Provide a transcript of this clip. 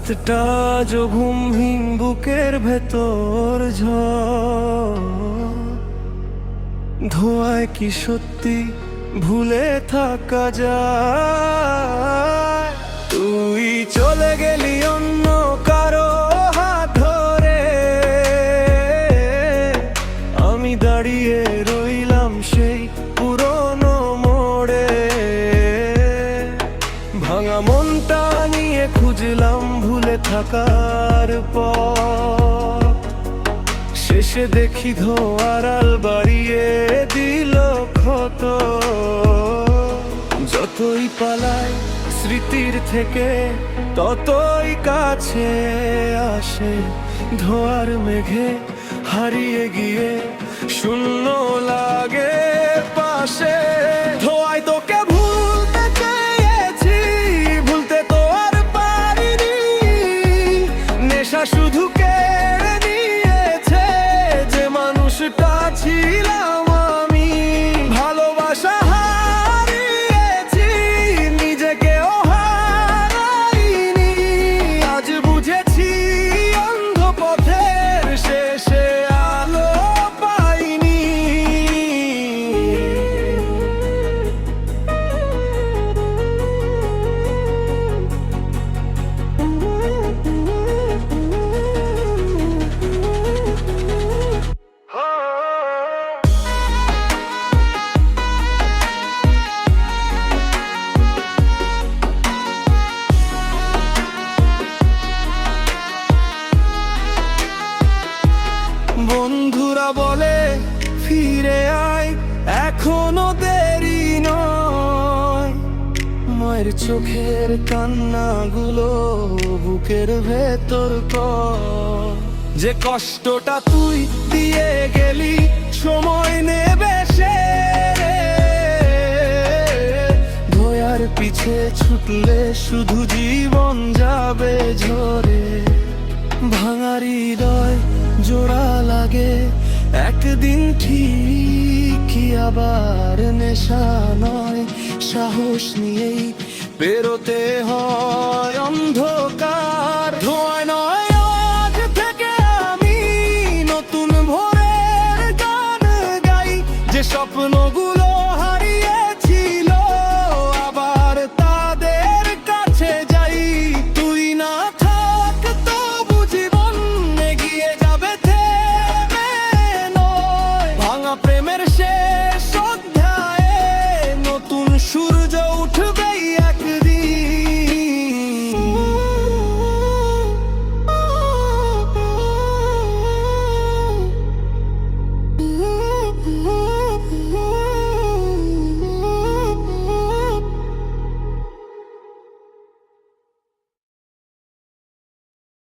রাতটা ঘুমহীন বুকের ভেতর ধোঁয়ায় কি সত্যি ভুলে থাকা যায়? তুই চলে গেলি অন্য কারো হাত ধরে, আমি দাঁড়িয়ে রইলাম সেই পুরনো মোড়ে। ভাঙা মনটা নিয়ে খুঁজলাম ভুলে থাকার পর, শেষে দেখি ধোঁয়ার আল বাড়িয়ে দিল ক্ষত। যতই পালাই স্মৃতির থেকে ততই কাছে আসে, ধোঁয়ার মেঘে হারিয়ে গিয়ে শূন্য লাগে পাশে। ধোঁয়ায় তোকে ভুলতে চেয়েছি, ভুলতে তো আর পারিনি, নেশা শুধু কেড়ে নিয়েছে যে মানুষটা ছিলাম আমি। ভালোবাসা হারিয়েছি, নিজেকেও হারাইনি, আজ বুঝেছি অন্ধ পথের শেষে আলো পাইনি। বন্ধুরা বলে ফিরে আয়, এখনো দেরি নয়। মায়ের চোখের কান্নাগুলো বুকের ভেতর কর, যে কষ্টটা তুই দিয়ে গেলি সময় নেবে সে। ধোঁয়ার পিছে ছুটলে শুধু জীবন যাবে ঝরে। ভাঙা হৃদয় জোড়া লাগে একদিন ঠিকই, আবার নেশা নয় সাহস নিয়েই পেরোতে হয় অন্ধ